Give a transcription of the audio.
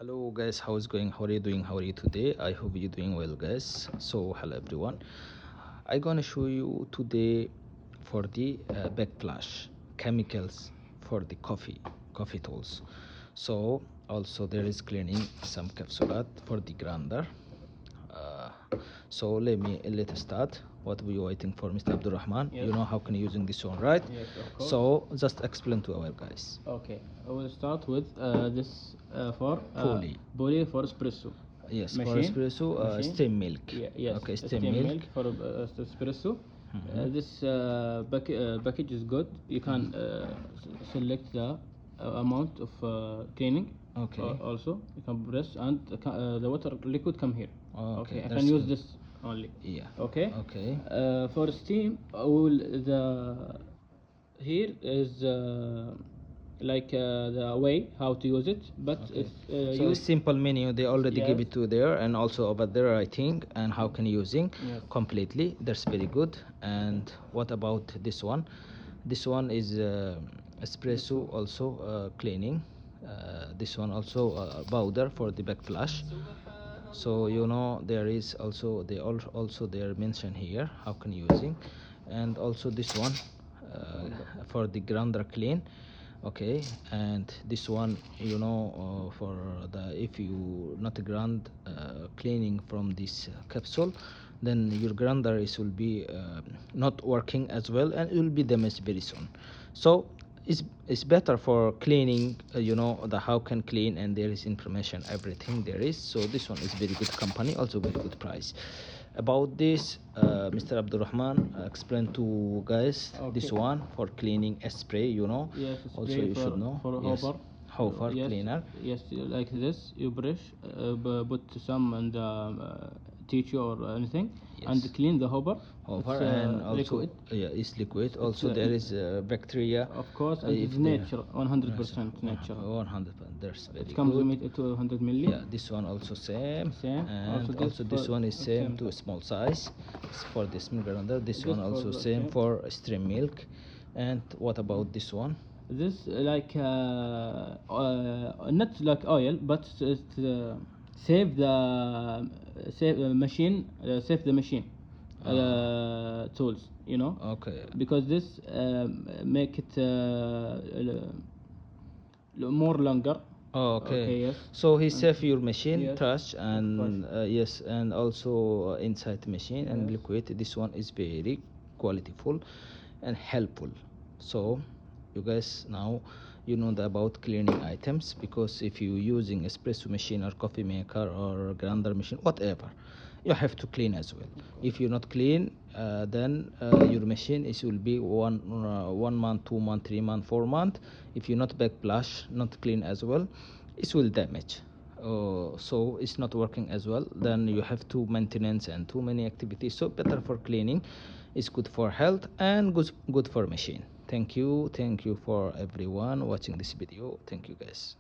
Hello guys, how is going? How are you doing? How are you today? I hope you're doing well, guys. So hello everyone. I'm gonna show you today for the backflash chemicals for the coffee tools. So also there is cleaning some capsulate for the grinder. uh, so let's start. What we waiting for, Mr. Abdurrahman? Yes. You know how can you using this one, right? Yes, of course. So just explain to our guys. Okay, I will start with this for Pulley for espresso. Yes, for Machine. espresso, Machine. steam milk. Yeah, yes. Okay, steam milk. for espresso. This package is good. You can select the amount of cleaning. Okay. Also, you can press and the water liquid come here. Okay, I that's can use good. this only. Yeah. Okay. Okay. For steam, here is the way how to use it, but Okay. if So a simple menu, they already give Yes. it to there, and also over there, I think, and how can using Yes. completely. That's very good. And what about this one? This one is espresso, also cleaning. This one also powder for the backflash. So you know there is also also they are mentioned here how can using, and also this one for the grinder clean. Okay, and this one you know for the if you not grind cleaning from this capsule, then your grinder is will be not working as well, and it will be damaged very soon. So it's better for cleaning, you know the how can clean, and there is information everything there is. So this one is very good company, also very good price. About this, Mr. Abdurrahman explain to guys this Okay. one for cleaning a spray, you know. Yes, Also spray you should know. for Yes. hopper. Hopper Yes, cleaner. yes, like this. You brush, put some and tissue or anything, Yes. and clean the hopper. Hopper, It's, and also liquid. yeah, it's liquid. Also there is bacteria. Of course, and it's if there- natural, 100% natural. 100%. There's very It comes good. with 200 milli. Yeah, this one also same. Same. And Also this for one is same same. to a small size. It's for this milk grinder. This This one for also the same same. for stream milk. And what about this one? This not like oil, but it save the machine, save the machine tools. You know. Okay. Because this make it more longer. Oh, okay. Okay, yes. So he save your machine Yes, trash, and trash. yes, and also inside the machine and Yes. liquid. This one is very qualityful and helpful. So you guys now you know about cleaning items, because if you using espresso machine or coffee maker or grinder machine, whatever, you have to clean as well. If you're not clean, then your machine is will be 1 month, 2 month, 3 month, 4 month. If you not backflash, not clean as well, it will damage. So it's not working as well, then you have to maintenance and too many activities. So better for cleaning, it's good for health and good for machine. Thank you for everyone watching this video. Thank you guys.